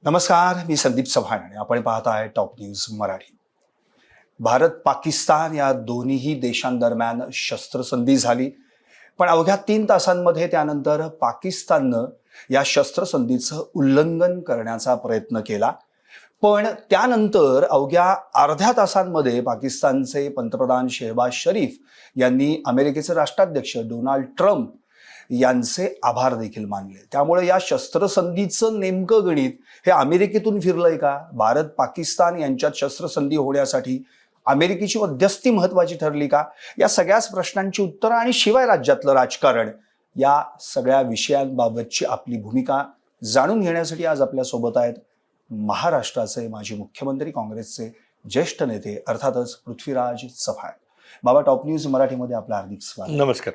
नमस्कार, मी संदीप चव्हाण आणि आपण पाहत आहे टॉप न्यूज मराठी. भारत पाकिस्तान या दोन्ही देशांदरम्यान शस्त्रसंधी झाली, पण अवघ्या 3 तासांमध्ये त्यानंतर पाकिस्ताननं या शस्त्रसंधीचं उल्लंघन करण्याचा प्रयत्न केला. पण त्यानंतर अवघ्या अर्ध्या तासांमध्ये पाकिस्तानचे पंतप्रधान शेहबाज शरीफ यांनी अमेरिकेचे राष्ट्राध्यक्ष डोनाल्ड ट्रम्प यांचे आभार देखील मानले. त्यामुळे या शस्त्रसंधीचं नेमकं गणित हे अमेरिकेतून फिरलंय का? भारत पाकिस्तान यांच्यात शस्त्रसंधी होण्यासाठी अमेरिकेची मध्यस्थी महत्वाची ठरली का? या सगळ्याच प्रश्नांची उत्तरं आणि शिवाय राज्यातलं राजकारण, या सगळ्या विषयांबाबतची आपली भूमिका जाणून घेण्यासाठी आज आपल्या सोबत आहेत महाराष्ट्राचे माजी मुख्यमंत्री, काँग्रेसचे ज्येष्ठ नेते अर्थातच पृथ्वीराज चव्हाण. बाबा, टॉप न्यूज मराठीमध्ये आपलं हार्दिक स्वागत. नमस्कार.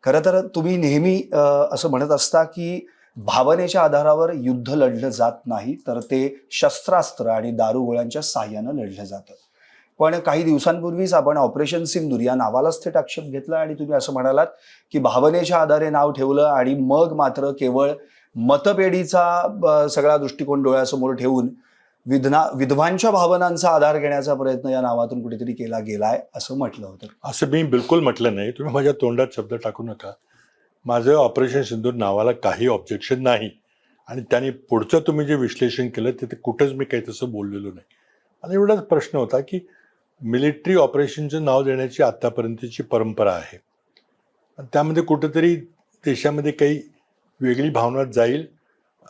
खरं तर तुम्ही नेहमी असं म्हणत असता की भावनेच्या आधारावर युद्ध लढलं जात नाही, तर ते शस्त्रास्त्र आणि दारुगोळ्यांच्या साह्यानं लढलं जातं. पण काही दिवसांपूर्वीच आपण ऑपरेशन सिंदूर या नावालाच थेट आक्षेप घेतला आणि तुम्ही असं म्हणालात की भावनेच्या आधारे नाव ठेवलं आणि मग मात्र केवळ मतपेढीचा सगळा दृष्टिकोन डोळ्यासमोर ठेवून विधवांच्या भावनांचा आधार घेण्याचा प्रयत्न या नावातून कुठेतरी केला गेलाय असं म्हटलं होतं. असं मी बिलकुल म्हटलं नाही. तुम्ही माझ्या तोंडात शब्द टाकू नका. माझं ऑपरेशन सिंदूर नावाला काही ऑब्जेक्शन नाही आणि त्याने पुढचं तुम्ही जे विश्लेषण केलं ते कुठंच मी काही तसं बोललेलो नाही. आणि एवढाच प्रश्न होता की मिलिटरी ऑपरेशनचं नाव देण्याची आतापर्यंतची परंपरा आहे, त्यामध्ये कुठंतरी देशामध्ये काही वेगळी भावना जाईल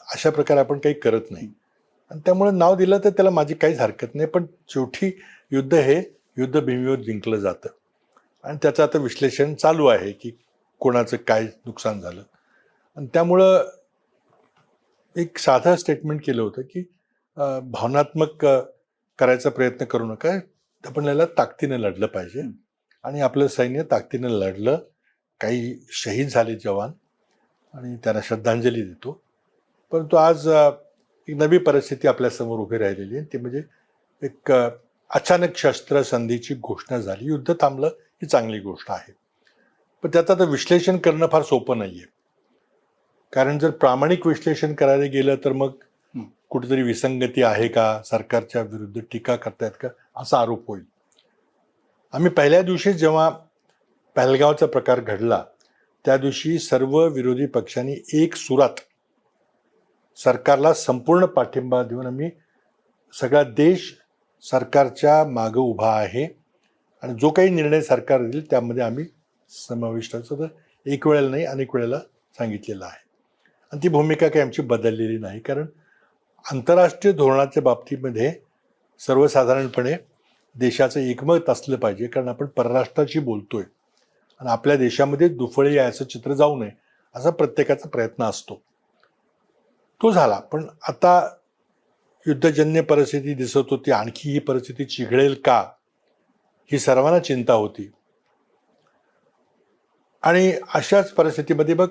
अशा प्रकारे आपण काही करत नाही. आणि त्यामुळे नाव दिलं तर त्याला माझी काहीच हरकत नाही. पण शेवटी युद्ध हे युद्धभूमीवर जिंकलं जातं आणि त्याचं आता विश्लेषण चालू आहे की कोणाचं काय नुकसान झालं. आणि त्यामुळं एक साधं स्टेटमेंट केलं होतं की भावनात्मक करायचा प्रयत्न करू नका, आपण याला ताकदीनं लढलं पाहिजे. आणि आपलं सैन्य ताकदीनं लढलं. काही शहीद झाले जवान आणि त्यांना श्रद्धांजली देतो. परंतु आज एक नवी परिस्थिती आपल्यासमोर उभी राहिलेली आहे. ती म्हणजे एक अचानक शस्त्रसंधीची घोषणा झाली, युद्ध थांबलं, ही चांगली गोष्ट आहे. पण त्याचं आता विश्लेषण करणं फार सोपं नाही आहे. कारण जर प्रामाणिक विश्लेषण करायला गेलं तर मग कुठेतरी विसंगती आहे का, सरकारच्या विरुद्ध टीका करतायत का, असा आरोप होईल. आम्ही पहिल्या दिवशी जेव्हा पहलगावचा प्रकार घडला त्या दिवशी सर्व विरोधी पक्षांनी एक सुरात सरकारला संपूर्ण पाठिंबा देऊन आम्ही सगळा देश सरकारच्या मागं उभा आहे आणि जो काही निर्णय सरकार देईल त्यामध्ये आम्ही समाविष्ट असं तर एक वेळेला नाही अनेक वेळेला सांगितलेलं आहे. आणि ती भूमिका काही आमची बदललेली नाही. कारण आंतरराष्ट्रीय धोरणाच्या बाबतीमध्ये सर्वसाधारणपणे देशाचं एकमत असलं पाहिजे. कारण आपण परराष्ट्राची बोलतोय आणि आपल्या देशामध्ये दुफळे याचं चित्र जाऊ नये असा प्रत्येकाचा प्रयत्न असतो. तो झाला. पण आता युद्धजन्य परिस्थिती दिसत होती. आणखी ही परिस्थिती चिघळेल का, ही सर्वांना चिंता होती. आणि अशाच परिस्थितीमध्ये बघ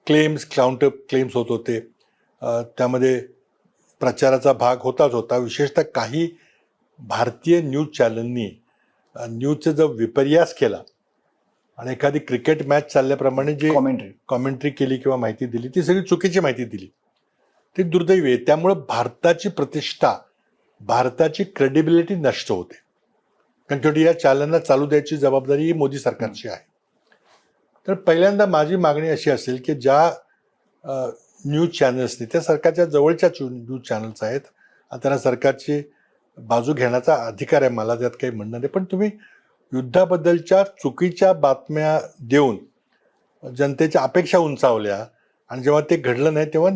काउंटर क्लेम्स होत होते. त्यामध्ये प्रचाराचा भाग होताच होता. विशेषतः काही भारतीय न्यूज चॅनलनी न्यूजचा जो विपर्यास केला आणि एखादी क्रिकेट मॅच चालल्याप्रमाणे जे कॉमेंट्री केली किंवा माहिती दिली ती सगळी चुकीची माहिती दिली. ते दुर्दैवी आहे. त्यामुळं भारताची प्रतिष्ठा, भारताची क्रेडिबिलिटी नष्ट होते. कारण शेवटी या चॅनलला चालू द्यायची जबाबदारी ही मोदी सरकारची आहे. तर पहिल्यांदा माझी मागणी अशी असेल की ज्या न्यूज चॅनल्सनी, त्या सरकारच्या जवळच्या न्यूज चॅनल्स आहेत, त्यांना सरकारची बाजू घेण्याचा अधिकार आहे, मला त्यात काही म्हणणं नाही. पण तुम्ही युद्धाबद्दलच्या चुकीच्या बातम्या देऊन जनतेच्या अपेक्षा उंचावल्या आणि जेव्हा ते घडलं नाही तेव्हा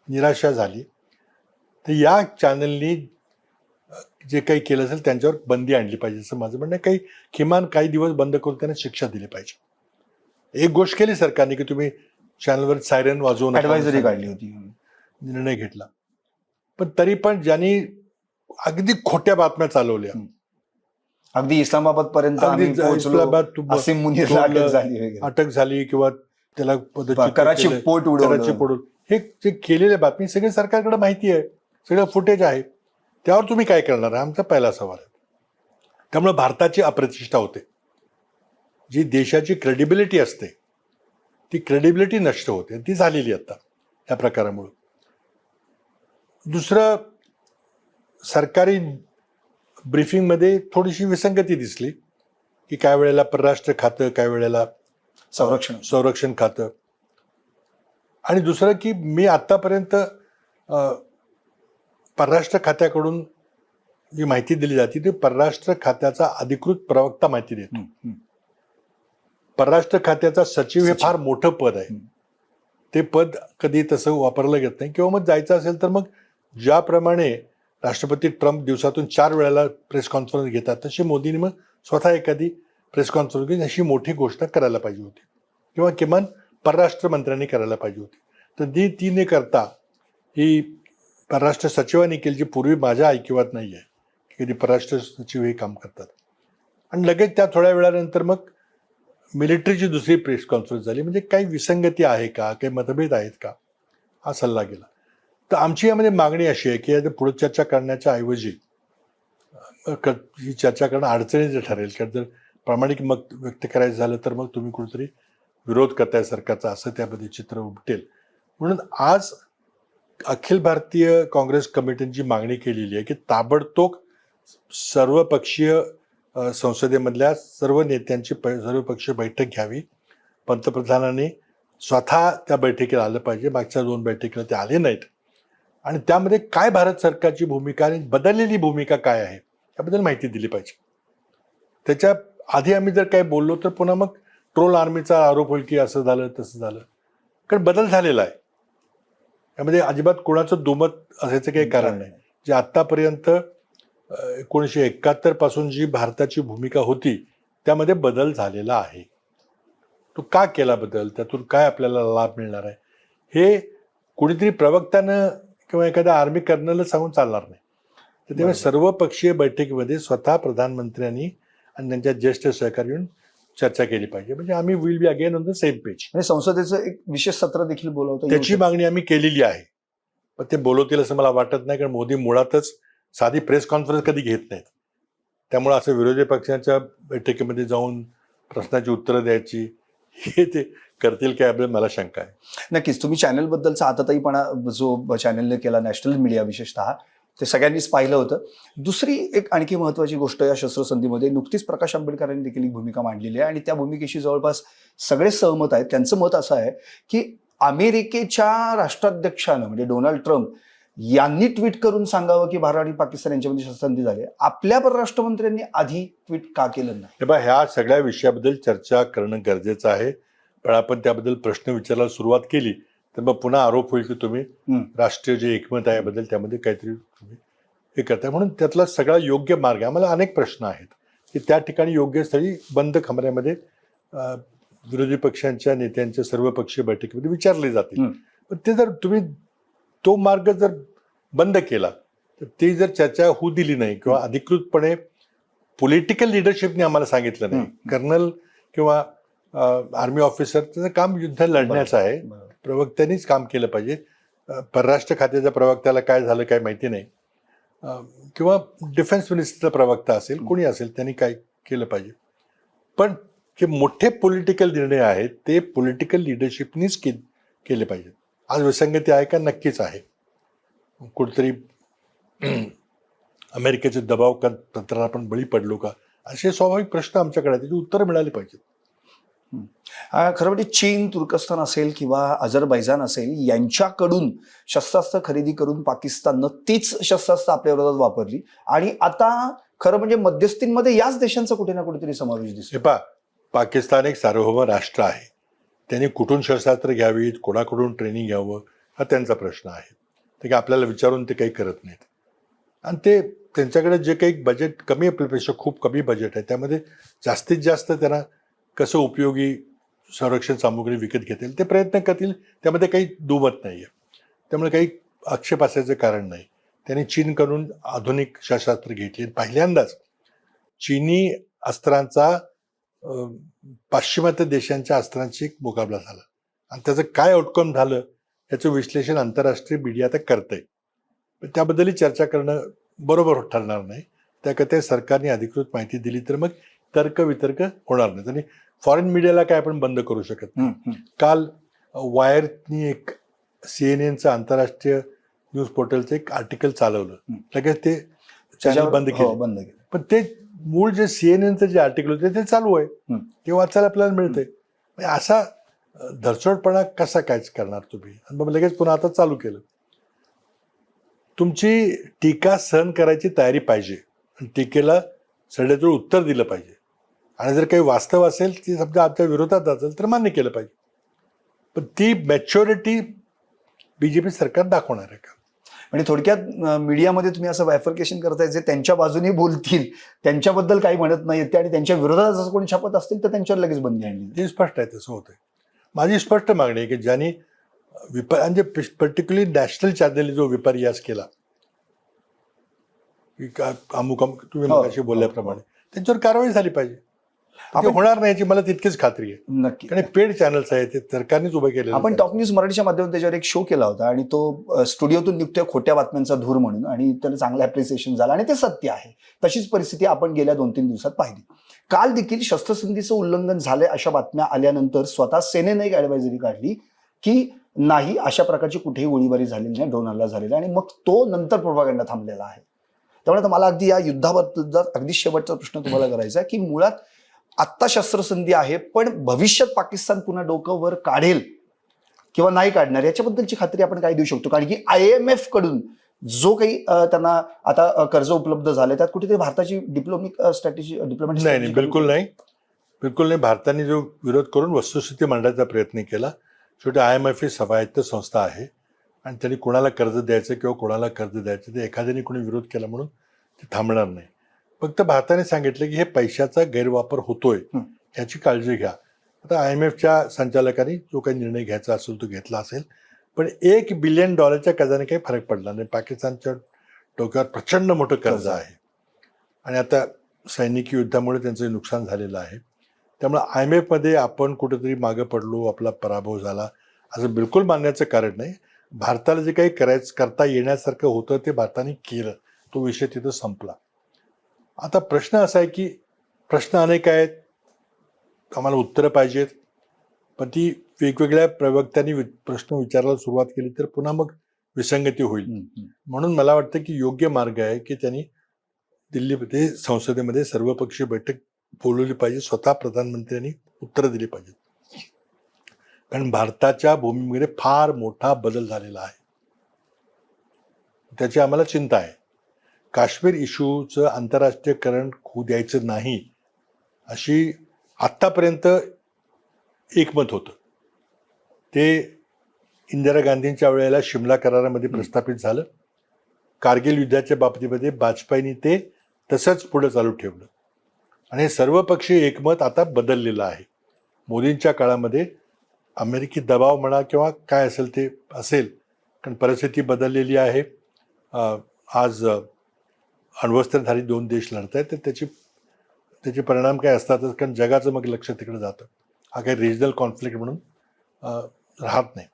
निराशा झाली. तर या चॅनलनी जे काही केलं असेल त्यांच्यावर बंदी आणली पाहिजे असं माझं म्हणणं आहे. किमान काही दिवस बंद करून त्यांना शिक्षा दिली पाहिजे. एक गोष्ट केली सरकारने की तुम्ही चॅनलवर सायरन वाजवून ॲडवायझरी काढली होती, निर्णय घेतला. पण तरी पण ज्यांनी अगदी खोट्या बातम्या चालवल्या, अगदी इस्लामाबाद पर्यंत अटक झाली किंवा त्याला कराची पोट उडवलं, हे जे केलेल्या बातमी सगळे सरकारकडे माहिती आहे, सगळं फुटेज आहे. त्यावर तुम्ही काय करणार, आमचा पहिला सवाल आहे. त्यामुळे भारताची अप्रतिष्ठा होते. जी देशाची क्रेडिबिलिटी असते ती क्रेडिबिलिटी नष्ट होते. ती झालेली आता या प्रकारामुळे. दुसरं, सरकारी ब्रीफिंगमध्ये थोडीशी विसंगती दिसली की काय वेळेला परराष्ट्र खातं, काय वेळेला संरक्षण खातं. आणि दुसरं की मी आतापर्यंत परराष्ट्र खात्याकडून जी माहिती दिली जाते ती परराष्ट्र खात्याचा अधिकृत प्रवक्ता माहिती देतो. परराष्ट्र खात्याचा सचिव हे फार मोठं पद आहे. ते पद कधी तसं वापरलं गेलं नाही. किंवा मग जायचं असेल तर मग ज्याप्रमाणे राष्ट्रपती ट्रम्प दिवसातून 4 वेळेला प्रेस कॉन्फरन्स घेतात तशी मोदींनी मग स्वतः एखादी प्रेस कॉन्फरन्स घेऊन अशी मोठी घोषणा करायला पाहिजे होती, किंवा किमान परराष्ट्र मंत्र्यांनी करायला पाहिजे होती. तर ती न करता ही परराष्ट्र सचिवांनी केली, जी पूर्वी माझ्या ऐकिवात नाही आहे की कधी परराष्ट्र सचिव हे काम करतात. आणि लगेच त्या थोड्या वेळानंतर मग मिलिटरीची दुसरी प्रेस कॉन्फरन्स झाली. म्हणजे काही विसंगती आहे का, काही मतभेद आहेत का, हा सल्ला गेला. तर आमची यामध्ये मागणी अशी आहे की पुढे चर्चा करण्याच्या ऐवजी ही चर्चा करणं अडचणीचं ठरेल. कारण जर प्रामाणिक मत व्यक्त करायचं झालं तर मग तुम्ही कुठेतरी विरोध करताय सरकारचा, असं त्यामध्ये चित्र उमटेल. म्हणून आज अखिल भारतीय काँग्रेस कमिटीची मागणी केलेली आहे की ताबडतोब सर्वपक्षीय संसदेमधल्या सर्व नेत्यांची सर्वपक्षीय बैठक घ्यावी. पंतप्रधानांनी स्वतः त्या बैठकीला आलं पाहिजे. मागच्या 2 बैठकीला ते आले नाहीत. आणि त्यामध्ये काय भारत सरकारची भूमिका आणि बदललेली भूमिका काय आहे याबद्दल माहिती दिली पाहिजे. त्याच्या आधी आम्ही जर काही बोललो तर पुन्हा मग ट्रोल आर्मीचा आरोप होईल की असं झालं तसं झालं. कारण बदल झालेला आहे. यामध्ये अजिबात कोणाचं दुमत असायचं काही कारण नाही. जे आत्तापर्यंत 1971 पासून जी भारताची भूमिका होती त्यामध्ये बदल झालेला आहे. तो का केला बदल, त्यातून काय आपल्याला लाभ मिळणार आहे, हे कुणीतरी प्रवक्त्यानं किंवा एखाद्या आर्मी कर्नलला सांगून चालणार नाही. तर त्यामुळे सर्वपक्षीय बैठकीमध्ये स्वतः प्रधानमंत्र्यांनी आणि त्यांच्या ज्येष्ठ सहकारी येऊन चर्चा केली पाहिजे. म्हणजे आम्ही will be again on the same page. आणि संसदेचं एक विशेष सत्र देखील बोलवतं, त्याची मागणी आम्ही केलेली आहे. पण ते बोलवतील असं मला वाटत नाही, कारण मोदी मुळातच साधी प्रेस कॉन्फरन्स कधी घेत नाहीत. त्यामुळे असं विरोधी पक्षांच्या बैठकीमध्ये जाऊन प्रश्नाची उत्तरं द्यायची हे ते करतील काय याबद्दल मला शंका आहे. नक्कीच. तुम्ही चॅनलबद्दलचा आताताईपणा जो चॅनलने केला, नॅशनल मीडिया विशेषतः, ते सगळ्यांनीच पाहिलं होतं. दुसरी एक आणखी महत्त्वाची गोष्ट या शस्त्रसंधीमध्ये नुकतीच प्रकाश आंबेडकरांनी देखील एक भूमिका मांडलेली आहे आणि त्या भूमिकेशी जवळपास सगळे सहमत आहेत. त्यांचं मत असं आहे की अमेरिकेच्या राष्ट्राध्यक्षानं म्हणजे डोनाल्ड ट्रम्प यांनी ट्विट करून सांगावं की भारत आणि पाकिस्तान यांच्यामध्ये शस्त्रसंधी झाली. आपल्या परराष्ट्र मंत्र्यांनी आधी ट्विट का केलं नाही? ह्या सगळ्या विषयाबद्दल चर्चा करणं गरजेचं आहे. पण आपण त्याबद्दल प्रश्न विचारायला सुरुवात केली तर मग पुन्हा आरोप होईल की तुम्ही राष्ट्रीय जे एकमत आहे याबद्दल त्यामध्ये काहीतरी तुम्ही हे करताय. म्हणून त्यातला सगळा योग्य मार्ग आहे. आम्हाला अनेक प्रश्न आहेत की त्या ठिकाणी योग्य स्थळी बंद कमऱ्यामध्ये विरोधी पक्षांच्या नेत्यांच्या सर्वपक्षीय बैठकीमध्ये विचारले जातील. पण ते जर तुम्ही तो मार्ग जर बंद केला तर ती जर चर्चा होऊ दिली नाही किंवा अधिकृतपणे पॉलिटिकल लिडरशिपने आम्हाला सांगितलं नाही, कर्नल किंवा आर्मी ऑफिसरचं काम युद्ध लढण्याचं आहे, प्रवक्त्यांनीच काम केलं पाहिजे. परराष्ट्र खात्याच्या प्रवक्त्याला काय झालं काय माहिती नाही, किंवा डिफेन्स मिनिस्टरचा प्रवक्ता असेल कोणी असेल त्यांनी काय केलं पाहिजे. पण जे मोठे पॉलिटिकल निर्णय आहेत ते पॉलिटिकल लिडरशिपनीच केले पाहिजेत. आज विसंगती आहे का? नक्कीच आहे. कुठेतरी अमेरिकेचे दबाव तंत्राला आपण बळी पडलो का, असे स्वाभाविक प्रश्न आमच्याकडे त्याची उत्तरं मिळाली पाहिजेत. खरं म्हणजे चीन, तुर्कस्तान असेल किंवा अझरबैजान असेल यांच्याकडून शस्त्रास्त्र खरेदी करून पाकिस्ताननं तीच शस्त्रास्त्र आपल्या विरोधात वापरली आणि आता खरं म्हणजे मध्यस्थींमध्ये याच देशांचा कुठे ना कुठेतरी समावेश दिसतो. पाकिस्तान एक सार्वभौम राष्ट्र आहे. त्यांनी कुठून शस्त्रास्त्र घ्यावीत, कोणाकडून ट्रेनिंग घ्यावं हा त्यांचा प्रश्न आहे. ते काही आपल्याला विचारून ते काही करत नाहीत. आणि ते त्यांच्याकडे जे काही बजेट कमी, आपल्यापेक्षा खूप कमी बजेट आहे, त्यामध्ये जास्तीत जास्त त्यांना कसं उपयोगी संरक्षण सामुग्री विकत घेतील ते प्रयत्न करतील. त्यामध्ये काही दुमत नाही आहे. त्यामुळे काही आक्षेप असायचं कारण नाही. त्यांनी चीनकडून आधुनिक शस्त्रास्त्र घेतली. पहिल्यांदाच चीनी अस्त्रांचा पाश्चिमात्य देशांच्या अस्त्रांची एक मुकाबला झाला आणि त्याचं काय आउटकम झालं याचं विश्लेषण आंतरराष्ट्रीय मीडिया आता करतंय. त्याबद्दलही चर्चा करणं बरोबर ठरणार नाही. त्याकरता सरकारने अधिकृत माहिती दिली तर मग तर्कवितर्क होणार नाही. आणि फॉरेन मीडियाला काय आपण बंद करू शकत नाही. काल वायरनी एक CNNचं आंतरराष्ट्रीय न्यूज पोर्टलचं एक आर्टिकल चालवलं, हं. लगेच ते चॅनल त्याच्यावर- बंद हो, केले. बंद केलं. पण ते मूळ जे सीएनएनचं जे आर्टिकल होते ते चालू आहे, हं. ते वाचायला आपल्याला मिळतंय. म्हणजे असा धरसोडपणा कसा काय करणार तुम्ही? आणि मग लगेच पुन्हा आता चालू केलं. तुमची टीका सहन करायची तयारी पाहिजे आणि टीकेला सडेतोड उत्तर दिलं पाहिजे. आणि जर काही वास्तव असेल ती समजा आमच्या विरोधात असेल तर मान्य केलं पाहिजे. पण ती मॅच्युरिटी बीजेपी सरकार दाखवणार आहे का? म्हणजे थोडक्यात मीडियामध्ये तुम्ही असं वायफर्केशन करताय, जे त्यांच्या बाजूने बोलतील त्यांच्याबद्दल काही म्हणत नाहीत ते, आणि त्यांच्या विरोधात जसं कोणी छापत असतील तर त्यांच्यावर लगेच बंदी आणली. ते स्पष्ट आहे, तसं होतंय. माझी स्पष्ट मागणी आहे की ज्यांनी म्हणजे पर्टिक्युलरली नॅशनल चॅनलने जो विपर्यास केला, की अमुक तुम्ही हो, मगाशी बोलल्याप्रमाणे, त्यांच्यावर कारवाई झाली पाहिजे. ते आपण- होणार नाही याची मला तितकीच खात्री आहे. नक्की. कारण पेड चॅनल्स आहेत, ते सरकारनेच उभे केलेले. आपण टॉप न्यूज मराठीच्या माध्यमातून त्याच्यावर एक शो केला होता, आणि तो स्टुडिओतून निघतोय खोट्या बातम्यांचा धूर म्हणून, आणि त्याला चांगलं अप्रिसिएशन झालं, आणि ते सत्य आहे. तशीच परिस्थिती आपण गेल्या 2-3 दिवसात पाहिली. काल देखील शस्त्रसंधीचं उल्लंघन झालंय अशा बातम्या आल्यानंतर स्वतः सेनेने एक ऍडवायझरी काढली की नाही, अशा प्रकारची कुठेही गोळीबारी झालेली नाही, ड्रोन हल्ला झालेला, आणि मग तो नंतर प्रोपागंडा थांबलेला आहे. त्यामुळे आता मला अगदी या युद्धाबद्दल अगदी शेवटचा प्रश्न तुम्हाला करायचा आहे की मुळात आत्ता शस्त्रसंधी आहे, पण भविष्यात पाकिस्तान पुन्हा डोकं वर काढेल किंवा नाही काढणार याच्याबद्दलची खात्री आपण काय देऊ शकतो? कारण की IMF कडून जो काही त्यांना आता कर्ज उपलब्ध झाले, त्यात कुठेतरी भारताची डिप्लोमॅटिक स्ट्रॅटेजी नाही, बिलकुल नाही, बिलकुल नाही. भारताने जो विरोध करून वस्तुस्थिती मांडण्याचा प्रयत्न केला. शेवटी IMF ही स्वायत्त संस्था आहे आणि त्यांनी कोणाला कर्ज द्यायचं किंवा कोणाला कर्ज द्यायचं ते एखाद्याने कोणी विरोध केला म्हणून ते थांबणार नाही. फक्त भारताने सांगितलं की हे पैशाचा गैरवापर होतोय, याची काळजी घ्या. आता IMFच्या संचालकांनी जो काही निर्णय घ्यायचा असेल तो घेतला असेल, पण $1 बिलियन कर्जाने काही फरक पडला नाही. पाकिस्तानच्या डोक्यावर प्रचंड मोठं कर्ज आहे आणि आता सैनिकी युद्धामुळे त्यांचं नुकसान झालेलं आहे. त्यामुळे IMF मध्ये आपण कुठेतरी मागं पडलो, आपला पराभव झाला असं बिलकुल मानण्याचं कारण नाही. भारताला जे काही करता येण्यासारखं होतं ते भारताने केलं, तो विषय तिथं संपला. आता प्रश्न असा आहे की प्रश्न अनेक आहेत, आम्हाला उत्तरं पाहिजेत, पण ती वेगवेगळ्या प्रवक्त्यांनी प्रश्न विचारायला सुरुवात केली तर पुन्हा मग विसंगती होईल. म्हणून मला वाटतं की योग्य मार्ग आहे की त्यांनी दिल्लीमध्ये संसदेमध्ये सर्वपक्षीय बैठक बोलवली पाहिजे, स्वतः प्रधानमंत्र्यांनी उत्तरं दिली पाहिजेत. कारण भारताच्या भूमीमध्ये फार मोठा बदल झालेला आहे, त्याची आम्हाला चिंता आहे. काश्मीर इश्यूचं आंतरराष्ट्रीयकरण होऊ द्यायचं नाही अशी आत्तापर्यंत एकमत होतं. ते इंदिरा गांधींच्या वेळेला शिमला करारामध्ये प्रस्थापित झालं. कारगिल युद्धाच्या बाबतीमध्ये वाजपेयींनी ते तसंच पुढे चालू ठेवलं आणि हे सर्वपक्षीय एकमत आता बदललेलं आहे. मोदींच्या काळामध्ये अमेरिकी दबाव म्हणा किंवा काय असेल ते असेल, कारण परिस्थिती बदललेली आहे. आज अण्वस्त्रधारी 2 देश लढत आहेत, तर त्याचे परिणाम काय असतातच, कारण जगाचं मग लक्ष तिकडे जातं. हा काही रिजनल कॉन्फ्लिक्ट म्हणून राहत नाही.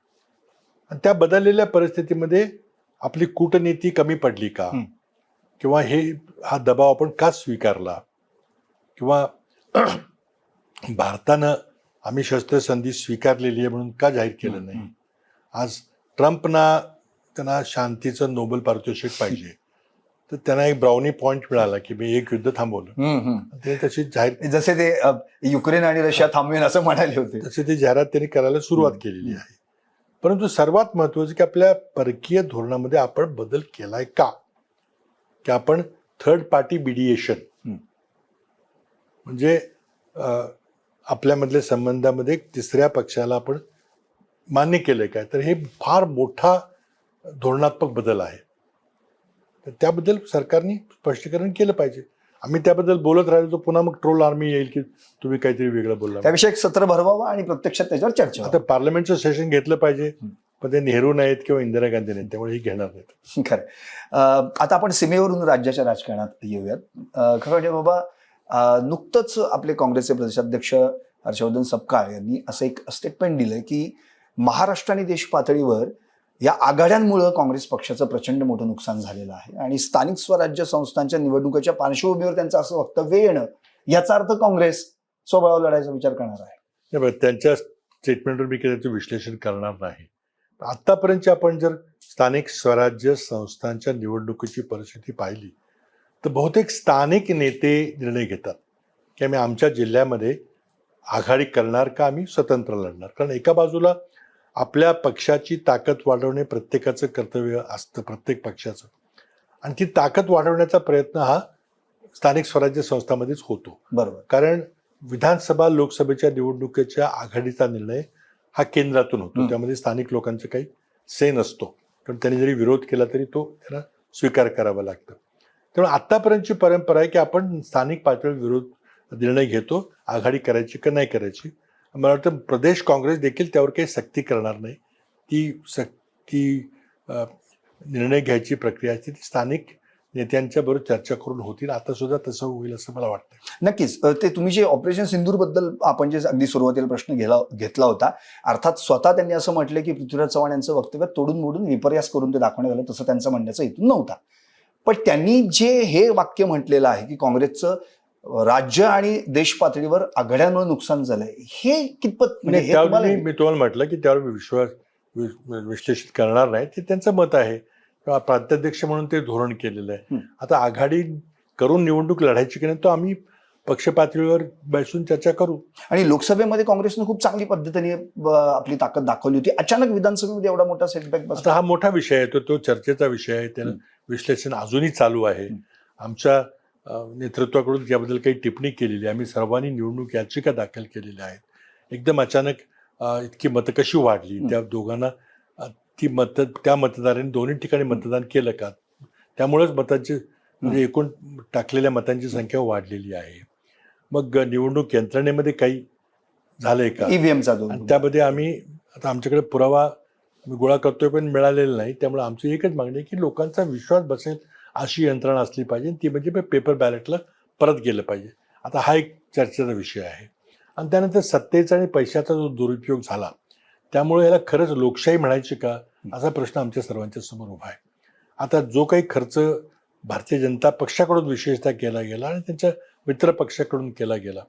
आणि त्या बदललेल्या परिस्थितीमध्ये आपली कूटनीती कमी पडली का, किंवा हा दबाव आपण का स्वीकारला, किंवा भारतानं आम्ही शस्त्रसंधी स्वीकारलेली आहे म्हणून का जाहीर केलं नाही. आज त्यांना शांतीचं नोबेल पारितोषिक पाहिजे, तर त्यांना एक ब्राउनी पॉइंट मिळाला की मी एक युद्ध थांबवलं. ते तशी जाहीर, जसे ते युक्रेन आणि रशिया थांबवेन असं म्हणाले होते, तसे ती जाहिरात त्यांनी करायला सुरुवात केलेली आहे. परंतु सर्वात महत्वाचं की आपल्या परकीय धोरणामध्ये आपण बदल केलाय का, की आपण थर्ड पार्टी मिडिएशन म्हणजे आपल्यामधल्या संबंधामध्ये तिसऱ्या पक्षाला आपण मान्य केलंय काय, तर हे फार मोठा धोरणात्मक बदल आहे. तर त्याबद्दल सरकारने स्पष्टीकरण केलं पाहिजे. आम्ही त्याबद्दल बोलत राहिलो तर पुन्हा मग ट्रोल आर्मी येईल की तुम्ही काहीतरी वेगळं बोलला. त्याविषयी एक सत्र भरवावं आणि प्रत्यक्षात त्याच्यावर चर्चा. आता पार्लमेंटचं सेशन घेतलं पाहिजे, पण ते नेहरू नाहीत किंवा इंदिरा गांधी नाहीत, त्यामुळे हे घेणार नाहीत. खरं. आता आपण सीमेवरून राज्याच्या राजकारणात येऊयात. खरं म्हणजे बाबा, नुकतंच आपले काँग्रेसचे प्रदेशाध्यक्ष हर्षवर्धन सपकाळ यांनी असं एक स्टेटमेंट दिलंय की महाराष्ट्र आणि देश पातळीवर या आघाड्यांमुळे काँग्रेस पक्षाचं प्रचंड मोठं नुकसान झालेलं आहे, आणि स्थानिक स्वराज्य संस्थांच्या निवडणुकीच्या पार्श्वभूमीवर त्यांचं असं वक्तव्य येणं याचा अर्थ काँग्रेस स्वबळावर लढायचा विचार करणार आहे. त्यांच्या स्टेटमेंटवर मी त्याचं विश्लेषण करणार नाही. आतापर्यंतची आपण जर स्थानिक स्वराज्य संस्थांच्या निवडणुकीची परिस्थिती पाहिली तर बहुतेक स्थानिक नेते निर्णय घेतात की आम्ही आमच्या जिल्ह्यामध्ये आघाडी करणार का आम्ही स्वतंत्र लढणार. कारण एका बाजूला आपल्या पक्षाची ताकद वाढवणे प्रत्येकाचं कर्तव्य असतं, प्रत्येक पक्षाचं, आणि ती ताकद वाढवण्याचा प्रयत्न हा स्थानिक स्वराज्य संस्थांमध्येच होतो. बरोबर. कारण विधानसभा लोकसभेच्या निवडणुकीच्या आघाडीचा निर्णय हा केंद्रातून होतो. त्यामध्ये स्थानिक लोकांचा काही से नसतो, कारण त्यांनी जरी विरोध केला तरी तो त्यांना स्वीकार करावा लागतो. त्यामुळे आतापर्यंतची परंपरा आहे की आपण स्थानिक पातळीवर विरोध निर्णय घेतो, आघाडी करायची का नाही करायची. मला वाटतं प्रदेश काँग्रेस देखील त्यावर काही सक्ती करणार नाही. ती निर्णय घ्यायची प्रक्रिया असते ती स्थानिक नेत्यांच्या बरोबर चर्चा करून होतील. आता सुद्धा तसं होईल असं मला वाटतं. नक्कीच. ते तुम्ही जे ऑपरेशन सिंदूर बद्दल आपण जे अगदी सुरुवातीला प्रश्न घेतला होता, अर्थात स्वतः त्यांनी असं म्हटलं की पृथ्वीराज चव्हाण यांचं वक्तव्य तोडून मोडून विपर्यास करून ते दाखवण्यात आलं, तसं त्यांचं म्हणण्याचा हेतू नव्हता. पण त्यांनी जे हे वाक्य म्हटलेलं आहे की काँग्रेसचं राज्य आणि देश पातळीवर आघाड्यांमुळे नुकसान झालंय, हे कितपत म्हणजे हे तुम्हाला मी तुम्हाला म्हटलं की त्यावर मी विश्लेषित करणार नाही. ते त्यांचं मत आहे किंवा प्रांताध्यक्ष म्हणून ते धोरण केलेलं आहे. आता आघाडी करून निवडणूक लढायची की नाही तो आम्ही पक्ष पातळीवर बसून चर्चा करू. आणि लोकसभेमध्ये काँग्रेसनं खूप चांगली पद्धतीने आपली ताकद दाखवली होती. अचानक विधानसभेमध्ये एवढा मोठा सेटबॅक बसला. आता हा मोठा विषय आहे, तो चर्चेचा विषय आहे. त्यानं विश्लेषण अजूनही चालू आहे. आमच्या नेतृत्वाकडून त्याबद्दल काही टिप्पणी केलेली आहे. आम्ही सर्वांनी निवडणूक याचिका दाखल केलेल्या आहेत. एकदम अचानक इतकी मतं कशी वाढली, त्या दोघांना त्या मतदारांनी दोन्ही ठिकाणी मतदान केलं का, त्यामुळेच मतांची म्हणजे एकूण टाकलेल्या मतांची संख्या वाढलेली आहे. मग निवडणूक यंत्रणेमध्ये काही झालंय का, ईव्हीएमचा त्यामध्ये आम्ही आता आमच्याकडे पुरावा गोळा करतोय पण मिळालेला नाही. त्यामुळे आमची एकच मागणी आहे की लोकांचा विश्वास बसेल अशी यंत्रणा असली पाहिजे, ती म्हणजे पेपर बॅलेटला परत गेलं पाहिजे. आता हा एक चर्चेचा विषय आहे. आणि त्यानंतर सत्तेचा आणि पैशाचा जो दुरुपयोग झाला, त्यामुळे याला खरंच लोकशाही म्हणायची का असा प्रश्न आमच्या सर्वांच्या समोर उभा आहे. आता जो काही खर्च भारतीय जनता पक्षाकडून विशेषतः केला गेला आणि त्यांच्या मित्र पक्षाकडून केला गेला,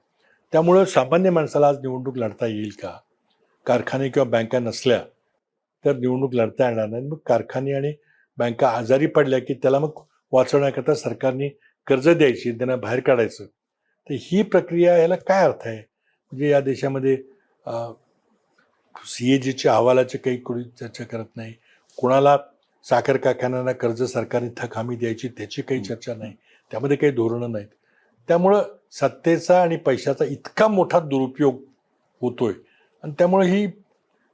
त्यामुळं सामान्य माणसाला आज निवडणूक लढता येईल का. कारखाने किंवा बँका नसल्या तर निवडणूक लढता येणार नाही. मग कारखाने आणि बँका आजारी पडल्या की त्याला मग वाचवण्याकरता सरकारने कर्ज द्यायची, त्यांना बाहेर काढायचं. तर ही प्रक्रिया, याला काय अर्थ आहे. म्हणजे या देशामध्ये CAGच्या अहवालाची काही कोणी चर्चा करत नाही. कोणाला साखर कारखान्यांना कर्ज सरकारने थक हमी द्यायची त्याची काही चर्चा नाही. त्यामध्ये काही धोरणं नाहीत. त्यामुळं सत्तेचा आणि पैशाचा इतका मोठा दुरुपयोग होतोय आणि त्यामुळे ही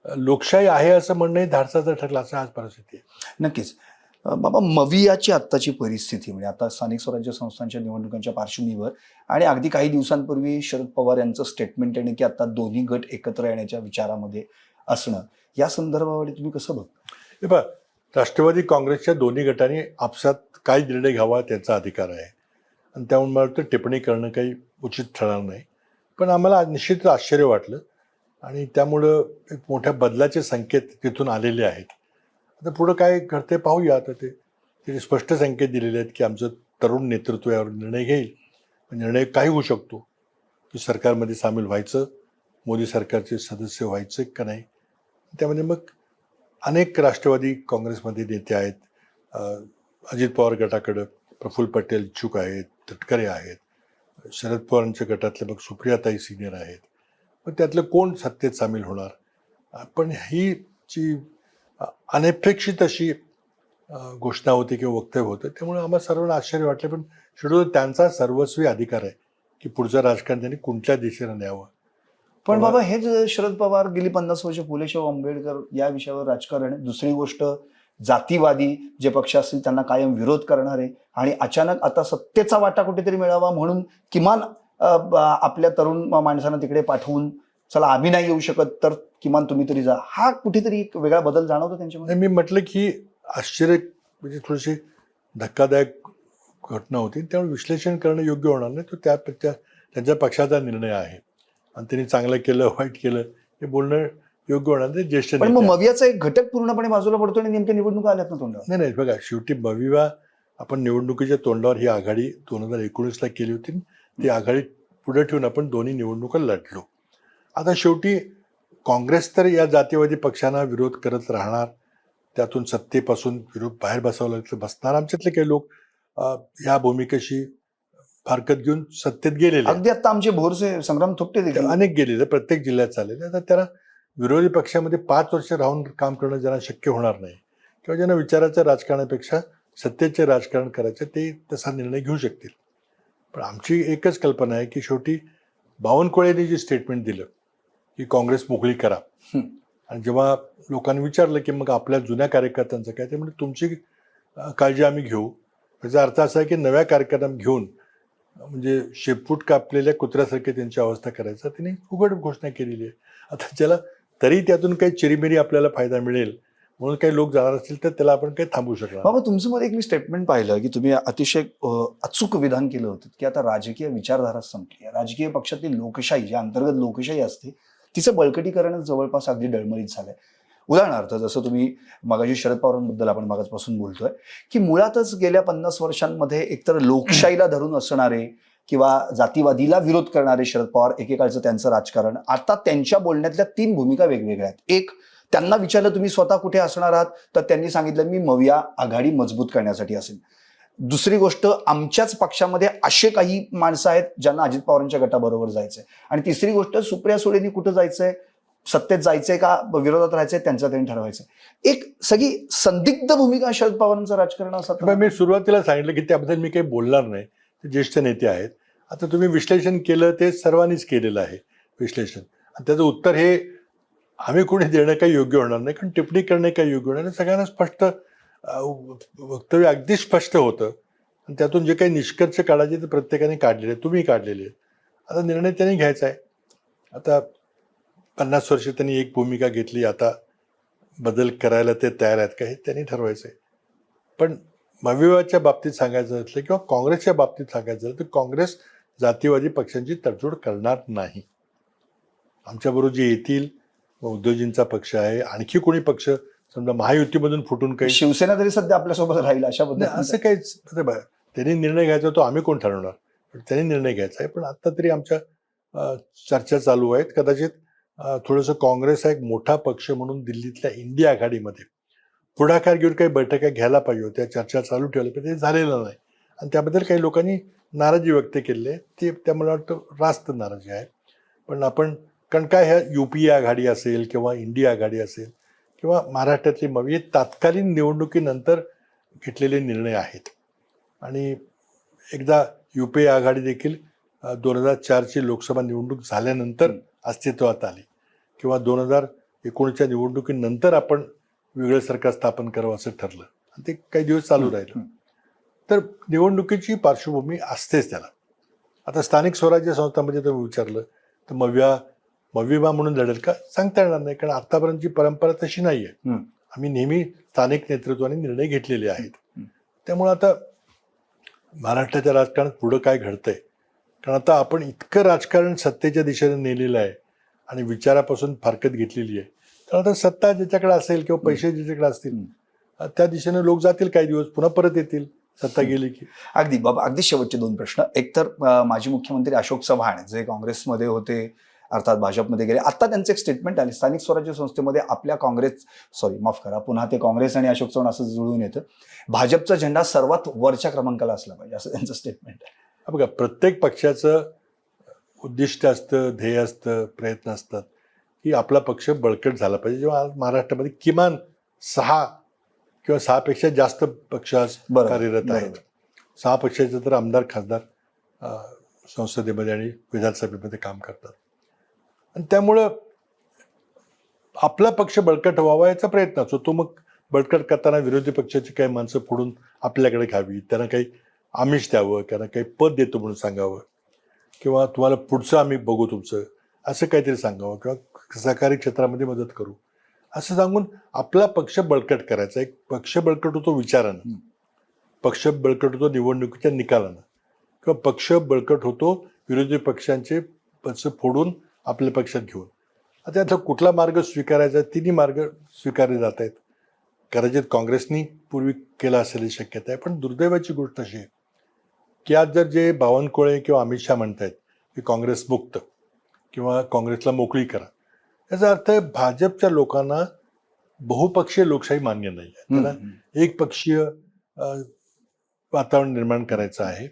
लोकशाही आहे असं म्हणणंही धाडसाचं ठरलं, असं आज परिस्थिती आहे. नक्कीच. बाबा, मवियाची आत्ताची परिस्थिती म्हणजे आता स्थानिक स्वराज्य संस्थांच्या निवडणुकांच्या पार्श्वभूमीवर आणि अगदी काही दिवसांपूर्वी शरद पवार यांचं स्टेटमेंट आहे की आता दोन्ही गट एकत्र येण्याच्या विचारामध्ये असणं, या संदर्भामध्ये तुम्ही कसं बघता. हे पहा, राष्ट्रवादी काँग्रेसच्या दोन्ही गटांनी आपसात काय निर्णय घ्यावा त्याचा अधिकार आहे आणि त्यामुळे मला वाटतं टिप्पणी करणं काही उचित ठरणार नाही. पण आम्हाला निश्चित आश्चर्य वाटलं आणि त्यामुळं एक मोठ्या बदलाचे संकेत तिथून आलेले आहेत. आता पुढं काय घडते पाहूया. आता ते स्पष्ट संकेत दिलेले आहेत की आमचं तरुण नेतृत्व यावर निर्णय घेईल. निर्णय काय होऊ शकतो की सरकारमध्ये सामील व्हायचं, मोदी सरकारचे सदस्य व्हायचं का नाही. त्यामध्ये मग अनेक राष्ट्रवादी काँग्रेसमध्ये नेते आहेत. अजित पवार गटाकडं प्रफुल्ल पटेल इच्छुक आहेत, तटकरे आहेत. शरद पवारांच्या गटातले मग सुप्रियाताई सिनियर आहेत. मग त्यातलं कोण सत्तेत सामील होणार. पण ही जी अनपेक्षित अशी घोषणा होती किंवा वक्तव्य होतं, त्यामुळे आम्हाला सर्वांना आश्चर्य वाटलं. पण शेवटी त्यांचा सर्वस्वी अधिकार आहे की पुढचं राजकारण त्यांनी कोणत्या दिशेनं न्यावं. पण बाबा, हेच शरद पवार गेली 50 वर्ष फुलेशाह आंबेडकर या विषयावर राजकारण आहे. दुसरी गोष्ट, जातीवादी जे पक्ष असतील त्यांना कायम विरोध करणारे आणि अचानक आता सत्तेचा वाटा कुठेतरी मिळावा म्हणून किमान आपल्या तरुण माणसांना तिकडे पाठवून, चला आम्ही नाही येऊ शकत तर किमान तुम्ही तरी जा, हा कुठेतरी एक वेगळा बदल जाणवतो त्यांच्यामध्ये. मी म्हटलं की आश्चर्य म्हणजे थोडीशी धक्कादायक घटना होती, त्यामुळे विश्लेषण करणं योग्य होणार नाही. तो त्यांच्या पक्षाचा निर्णय आहे आणि त्यांनी चांगलं केलं वाईट केलं हे बोलणं योग्य होणार नाही. ज्येष्ठ पण मग मवियाचा एक घटक पूर्णपणे बाजूला पडतो आणि नेमक्या निवडणुका आल्यात ना तोंडावर. नाही बघा, शेवटी मविया आपण निवडणुकीच्या तोंडावर ही आघाडी 2019ला केली होती. ती आघाडी पुढे ठेवून आपण दोन्ही निवडणुका लढलो. आता शेवटी काँग्रेस तर या जातीवादी पक्षांना विरोध करत राहणार, त्यातून सत्तेपासून विरोध बाहेर बसावं लागलं बसणार. आमच्यातले काही लोक या भूमिकेशी फारकत घेऊन सत्तेत गेलेले आहेत. अगदी आता आमचे भोरचे संग्राम थोपटे ते देखील अनेक गेलेले, प्रत्येक जिल्ह्यात चाललेले. आता त्याला विरोधी पक्षामध्ये 5 वर्ष राहून काम करणं ज्यांना शक्य होणार नाही किंवा ज्यांना विचाराचं राजकारणापेक्षा सत्तेचे राजकारण करायचं, ते तसा निर्णय घेऊ शकतील. पण आमची एकच कल्पना आहे की शेवटी बावनकुळेंनी जे स्टेटमेंट दिलं की काँग्रेस मोकळी करा, आणि जेव्हा लोकांनी विचारलं की मग आपल्या जुन्या कार्यकर्त्यांचं काय, ते म्हणजे तुमची काळजी आम्ही घेऊ. याचा अर्थ असा आहे की नव्या कार्यकर्त्यांना घेऊन म्हणजे शेपूट कापलेल्या कुत्र्यासारखी त्यांची अवस्था करायचा त्यांनी उघड घोषणा केलेली आहे. आता ज्याला तरी त्यातून काही चिरीमिरी आपल्याला फायदा मिळेल म्हणून काही लोक जाणार असतील तर त्याला आपण काही थांबवू शकणार. बाबा, तुमचं मध्ये एक मी स्टेटमेंट पाहिलं की तुम्ही अतिशय अचूक विधान केलं होतं की आता राजकीय विचारधारा संपली आहे. राजकीय पक्षातील लोकशाही, जी अंतर्गत लोकशाही असते, तिचं बळकटीकरण जवळपास अगदी डळमळीत झालंय. उदाहरणार्थ जसं तुम्ही मगाशी शरद पवारांबद्दल आपण मागासपासून बोलतोय की मुळातच गेल्या 50 वर्षांमध्ये एकतर लोकशाहीला धरून असणारे किंवा जातीवादीला विरोध करणारे शरद पवार, एकेकाळचं त्यांचं राजकारण, आता त्यांच्या बोलण्यातल्या 3 भूमिका वेगवेगळ्या आहेत. एक, त्यांना विचारलं तुम्ही स्वतः कुठे असणार आहात, तर त्यांनी सांगितलं मी मविया आघाडी मजबूत करण्यासाठी असेल. दुसरी गोष्ट, आमच्याच पक्षामध्ये असे काही माणसं आहेत ज्यांना अजित पवारांच्या गटाबरोबर जायचंय. आणि तिसरी गोष्ट, सुप्रिया सुळेंनी कुठं जायचंय, सत्तेत जायचंय का विरोधात राहायचंय, त्यांचं त्यांनी ठरवायचंय. एक सगळी संदिग्ध भूमिका शरद पवारांचं राजकारण असं. मी सुरुवातीला सांगितलं की त्याबद्दल मी काही बोलणार नाही, ते ज्येष्ठ नेते आहेत. आता तुम्ही विश्लेषण केलं ते सर्वांनीच केलेलं आहे विश्लेषण, आणि त्याचं उत्तर हे आम्ही कोणी देणं काही योग्य होणार नाही, कारण टिप्पणी करणे काही योग्य होणार नाही. सगळ्यांना स्पष्ट वक्तव्य अगदी स्पष्ट होतं, आणि त्यातून जे काही निष्कर्ष काढायचे ते प्रत्येकाने काढलेले, तुम्ही काढलेले. आता निर्णय त्यांनी घ्यायचा आहे. आता 50 वर्ष त्यांनी एक भूमिका घेतली, आता बदल करायला ते तयार आहेत का हे त्यांनी ठरवायचं आहे. पण मविवाच्या बाबतीत सांगायचं असलं किंवा काँग्रेसच्या बाबतीत सांगायचं झालं तर काँग्रेस जातीवादी पक्षांची तडजोड करणार नाही. आमच्याबरोबर जे येतील, उद्धवजींचा पक्ष आहे, आणखी कोणी पक्ष समजा महायुतीमधून फुटून काही, शिवसेना तरी सध्या आपल्यासोबत राहील अशा पद्धतीने असं काहीच त्यांनी निर्णय घ्यायचा, तो आम्ही कोण ठरवणार, पण त्यांनी निर्णय घ्यायचा आहे. पण आता तरी आमच्या चर्चा चालू आहेत. कदाचित थोडंसं काँग्रेस हा एक मोठा पक्ष म्हणून दिल्लीतल्या इंडिया आघाडीमध्ये पुढाकार घेऊन काही बैठका घ्यायला पाहिजे होत्या, चर्चा चालू ठेवल्या, पण ते झालेलं नाही. आणि त्याबद्दल काही लोकांनी नाराजी व्यक्त केली आहे. ते मला वाटतं रास्त नाराजी आहे. पण आपण, कारण काय, ह्या UPA आघाडी असेल किंवा इंडिया आघाडी असेल किंवा महाराष्ट्रातली हे तात्कालीन निवडणुकीनंतर घेतलेले निर्णय आहेत. आणि एकदा UPA आघाडी देखील 2004ची लोकसभा निवडणूक झाल्यानंतर अस्तित्वात आली, किंवा 2019च्या निवडणुकीनंतर आपण वेगळं सरकार स्थापन करावं असं ठरलं, आणि ते काही दिवस चालू राहिलं. तर निवडणुकीची पार्श्वभूमी असतेच त्याला. आता स्थानिक स्वराज्य संस्थांमध्ये तुम्ही विचारलं तर मविबा म्हणून लढेल का, सांगता येणार नाही, कारण आतापर्यंतची परंपरा तशी नाही आहे. आम्ही नेहमी स्थानिक नेतृत्वाने निर्णय घेतलेले आहेत. त्यामुळे आता महाराष्ट्राच्या राजकारणात पुढं काय घडतंय, कारण आता आपण इतकं राजकारण सत्तेच्या दिशेने नेलेलं आहे आणि विचारापासून फारकत घेतलेली आहे. तर आता सत्ता ज्याच्याकडे असेल किंवा पैसे ज्याच्याकडे असतील त्या दिशेने लोक जातील, काही दिवस पुन्हा परत येतील सत्ता गेली की. अगदी बाबा, अगदी शेवटचे 2 प्रश्न. एक तर माजी मुख्यमंत्री अशोक चव्हाण जे काँग्रेसमध्ये होते, अर्थात भाजपमध्ये गेले, आता त्यांचं एक स्टेटमेंट आले स्थानिक स्वराज्य संस्थेमध्ये आपल्या पुन्हा ते काँग्रेस आणि अशोक चव्हाण असं जुळून येतं, भाजपचा झेंडा सर्वात वरच्या क्रमांकाला असला पाहिजे असं त्यांचं स्टेटमेंट आहे. बघा, प्रत्येक पक्षाचं उद्दिष्ट असतं, ध्येय असतं, प्रयत्न असतात की आपला पक्ष बळकट झाला पाहिजे. जेव्हा आज महाराष्ट्रामध्ये किमान 6 किंवा 6पेक्षा जास्त पक्ष कार्यरत आहेत. 6 पक्षाचे तर आमदार खासदार संसदेमध्ये आणि विधानसभेमध्ये काम करतात, आणि त्यामुळं आपला पक्ष बळकट व्हावा याचा प्रयत्न असतो. तो मग बळकट करताना विरोधी पक्षाची काही माणसं फोडून आपल्याकडे घ्यावी, त्यांना काही आमिष द्यावं, त्यांना काही पद देतो म्हणून सांगावं, किंवा तुम्हाला पुढचं आम्ही बघू तुमचं असं काहीतरी सांगावं, किंवा सहकारी क्षेत्रामध्ये मदत करू असं सांगून आपला पक्ष बळकट करायचा. एक पक्ष बळकट होतो विचारानं, पक्ष बळकट होतो निवडणुकीच्या निकालानं, किंवा पक्ष बळकट होतो विरोधी पक्षांचे पक्ष फोडून आपल्या पक्षात घेऊन. आता यातला कुठला मार्ग स्वीकारायचा, 3ही मार्ग स्वीकारले जात आहेत. कदाचित काँग्रेसनी पूर्वी केला असेल ही शक्यता आहे. पण दुर्दैवाची गोष्ट अशी आहे की आज जर जे बावनकुळे किंवा अमित शहा म्हणतायत की काँग्रेस मुक्त किंवा काँग्रेसला मोकळी करा, याचा अर्थ आहे भाजपच्या लोकांना बहुपक्षीय लोकशाही मान्य नाही आहे. त्याला एक पक्षीय वातावरण निर्माण करायचं आहे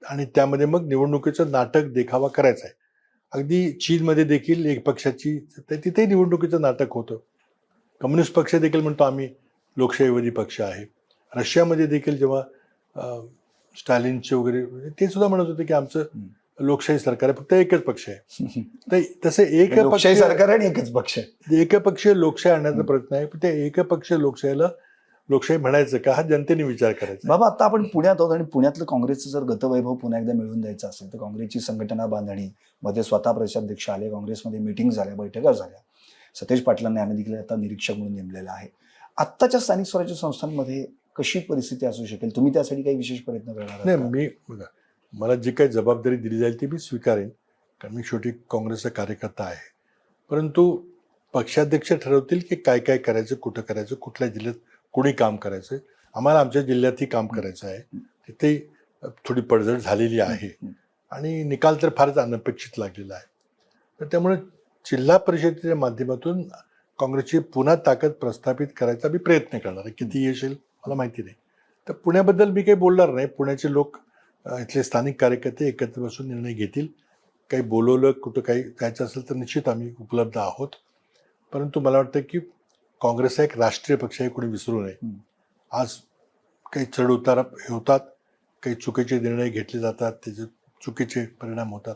आणि त्यामध्ये मग निवडणुकीचं नाटक देखावा करायचा आहे. अगदी चीनमध्ये देखील एक पक्षाची तिथेही निवडणुकीचं नाटक होतं. कम्युनिस्ट पक्ष देखील म्हणतो आम्ही लोकशाहीवादी पक्ष आहे. रशियामध्ये देखील जेव्हा स्टॅलिनचे वगैरे ते सुद्धा म्हणत होते की आमचं लोकशाही सरकार आहे, फक्त एकच पक्ष आहे. तर तसे लोकशाही सरकार आणि एकच पक्ष आहे. एकपक्षीय लोकशाही आणण्याचा प्रयत्न आहे. पण त्या एकपक्षीय लोकशाहीला लोकशाही म्हणायचं का हा जनतेने विचार करायचा. बाबा आता आपण पुण्यात आहोत आणि पुण्यातलं काँग्रेसचं जर गतवैभव पुन्हा एकदा मिळवून द्यायचं असेल तर काँग्रेसची संघटना बांधणी मध्ये स्वतः प्रदेशाध्यक्ष आले, काँग्रेसमध्ये मिटिंग झाल्या, बैठका झाल्या. सतेज पाटलांना यांना देखील आता निरीक्षक म्हणून नेमलेलं आहे. आत्ताच्या स्थानिक स्वराज्य संस्थांमध्ये कशी परिस्थिती असू शकेल? तुम्ही त्यासाठी काही विशेष प्रयत्न करणार? नाही, मी बघा मला जी काही जबाबदारी दिली जाईल ती मी स्वीकारेन, कारण मी शेवटी काँग्रेसचा कार्यकर्ता आहे. परंतु पक्षाध्यक्ष ठरवतील की काय काय करायचं, कुठं करायचं, कुठल्या जिल्ह्यात कोणी काम करायचं. आम्हाला आमच्या जिल्ह्यातही काम करायचं आहे. तिथे थोडी पडझड झालेली आहे आणि निकाल तर फारच अनपेक्षित लागलेला आहे. तर त्यामुळे जिल्हा परिषदेच्या माध्यमातून काँग्रेसची पुन्हा ताकद प्रस्थापित करायचा मी प्रयत्न करणार आहे. किती येशील मला माहिती नाही. तर पुण्याबद्दल मी काही बोलणार नाही. पुण्याचे लोक इथले स्थानिक कार्यकर्ते एकत्र बसून निर्णय घेतील. काही बोलवलं, कुठं काही जायचं असेल तर निश्चित आम्ही उपलब्ध आहोत. परंतु मला वाटतं की काँग्रेस हा एक राष्ट्रीय पक्ष आहे, कोणी विसरू नये. आज काही चढ उतार होतात, काही चुकीचे निर्णय घेतले जातात, त्याचे चुकीचे परिणाम होतात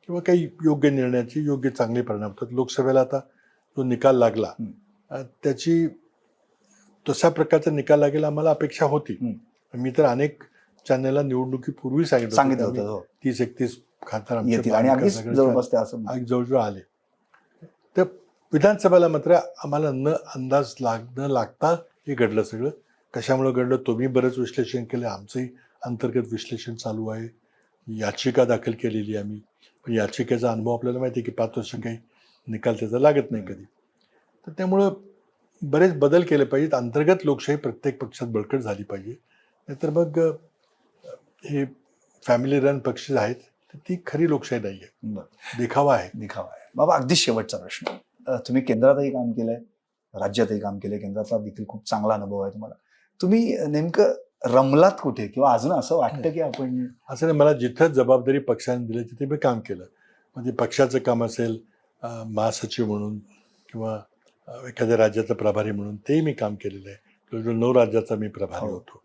किंवा काही योग्य निर्णयाचे योग्य चांगले परिणाम होतात. लोकसभेला आता जो निकाल लागला त्याची तशा प्रकारचा निकाल लागेल आम्हाला अपेक्षा होती. मी तर अनेक चॅनलला निवडणुकीपूर्वी सांगितलं होतं 30-31 खासदार जवळजवळ आले. तर विधानसभेला मात्र आम्हाला न लागता हे घडलं सगळं. कशामुळे घडलं तुम्ही बरंच विश्लेषण केलं, आमचंही अंतर्गत विश्लेषण चालू आहे. याचिका दाखल केलेली आम्ही, पण याचिकेचा अनुभव आपल्याला माहिती आहे की 5 वर्ष काही निकाल त्याचा लागत नाही कधी. तर त्यामुळं बरेच बदल केले पाहिजेत. अंतर्गत लोकशाही प्रत्येक पक्षात बळकट झाली पाहिजे. नाहीतर मग हे फॅमिली रन पक्ष आहेत तर ती खरी लोकशाही नाही आहे, देखावा आहे. बाबा अगदी शेवटचा प्रश्न, तुम्ही केंद्रातही काम केलंय, राज्यातही काम केलंय, केंद्राचा देखील खूप चांगला अनुभव आहे तुम्हाला. तुम्ही नेमकं रमलात कुठे किंवा अजून असं वाटतं की आपण असं नाही. मला जिथं जबाबदारी पक्षाने दिली तिथे मी काम केलं. म्हणजे पक्षाचं काम असेल महासचिव म्हणून किंवा एखाद्या राज्याचा प्रभारी म्हणून तेही मी काम केलेलं आहे. जवळजवळ 9 राज्याचा मी प्रभारी होतो.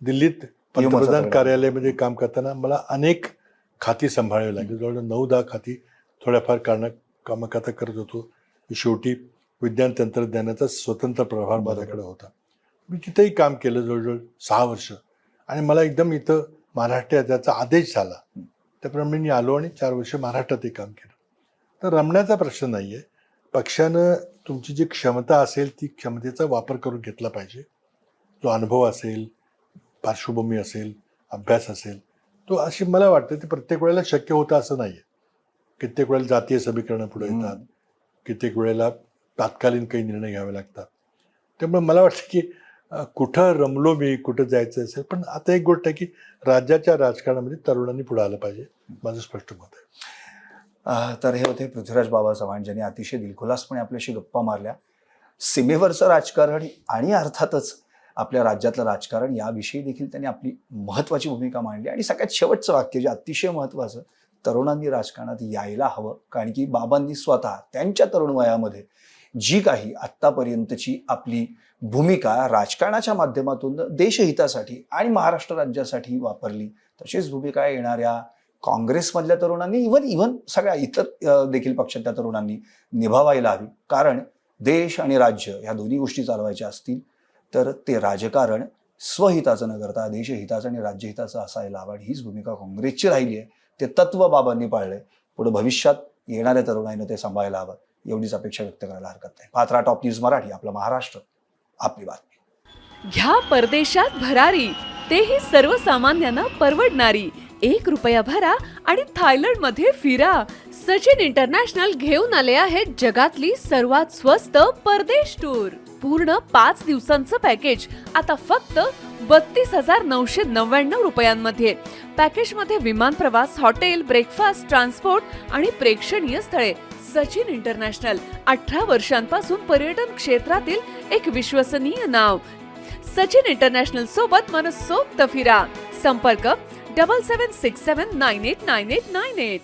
दिल्लीत पंतप्रधान कार्यालयामध्ये काम करताना मला अनेक खाती सांभाळावी लागली. जवळजवळ 9-10 खाती थोड्याफार कामाकरता करत होतो. शेवटी विज्ञान तंत्रज्ञानाचा स्वतंत्र प्रभार माझ्याकडे होता. मी तिथेही काम केलं जवळजवळ 6 वर्ष आणि मला एकदम इथं महाराष्ट्रात त्याचा आदेश झाला. त्याप्रमाणे मी आलो आणि 4 वर्ष महाराष्ट्रातही काम केलं. तर रमण्याचा प्रश्न नाही आहे. पक्षानं तुमची जी क्षमता असेल ती क्षमतेचा वापर करून घेतला पाहिजे. जो अनुभव असेल, पार्श्वभूमी असेल, अभ्यास असेल, तो अशी मला वाटतं ते प्रत्येक वेळेला शक्य होतं असं नाही आहे. कित्येक वेळेला जातीय समीकरणं पुढे येतात, कित्येक वेळेला तात्कालीन काही निर्णय घ्यावे लागतात. त्यामुळे मला वाटतं की कुठं रमलो मी, कुठं जायचं असेल. पण आता एक गोष्ट आहे की राज्याच्या राजकारणामध्ये तरुणांनी पुढे आलं पाहिजे, माझं स्पष्ट मत आहे. तर हे होते पृथ्वीराज बाबा चव्हाण, ज्यांनी अतिशय दिलखुलासपणे आपल्याशी गप्पा मारल्या. सीमेवरचं राजकारण आणि अर्थातच आपल्या राज्यातलं राजकारण याविषयी देखील त्यांनी आपली महत्त्वाची भूमिका मांडली. आणि सगळ्यात शेवटचं वाक्य जे अतिशय महत्त्वाचं, तरुणांनी राजकारणात यायला हवं. कारण की बाबांनी स्वतः त्यांच्या तरुण वयामध्ये जी काही आत्तापर्यंतची आपली भूमिका राजकारणाच्या माध्यमातून देशहितासाठी आणि महाराष्ट्र राज्यासाठी वापरली, तशीच भूमिका येणाऱ्या काँग्रेसमधल्या तरुणांनी इव्हन सगळ्या इतर देखील पक्षातल्या तरुणांनी निभावायला हवी. कारण देश आणि राज्य ह्या दोन्ही गोष्टी चालवायच्या असतील तर ते राजकारण स्वहिताचं न करता देशहिताचं आणि राज्यहिताचं असायला हवं. हीच भूमिका काँग्रेसची राहिली आहे. ते तत्व बाबांनी पाळलंय. पुढे भविष्यात येणाऱ्या तरुणाईनं ते सांभाळायला हवं, एवढीच अपेक्षा व्यक्त करायला हरकत नाही. पात्रा टॉप न्यूज मराठी, आपलं महाराष्ट्र, आपली बातमी. घ्या परदेशात भरारी, तेही सर्वसामान्यांना परवडणारी. 1 रुपया भरा आणि थायलंडमध्ये फिरा. सचिन इंटरनॅशनल घेऊन आले आहेत जगातली सर्वात स्वस्त परदेश टूर. पूर्ण 5 दिवसांचं पॅकेज आता फक्त 32,999 रुपयांमध्ये. पॅकेजमध्ये विमान प्रवास, हॉटेल, ब्रेकफास्ट, ट्रान्सपोर्ट आणि प्रेक्षणीय स्थळे सचिन इंटरनॅशनल, 18 वर्षांपासून पर्यटन क्षेत्रातील एक विश्वसनीय नाव. सचिन इंटरनॅशनल सोबत मनसोक्त फिरा. संपर्क 7767989898.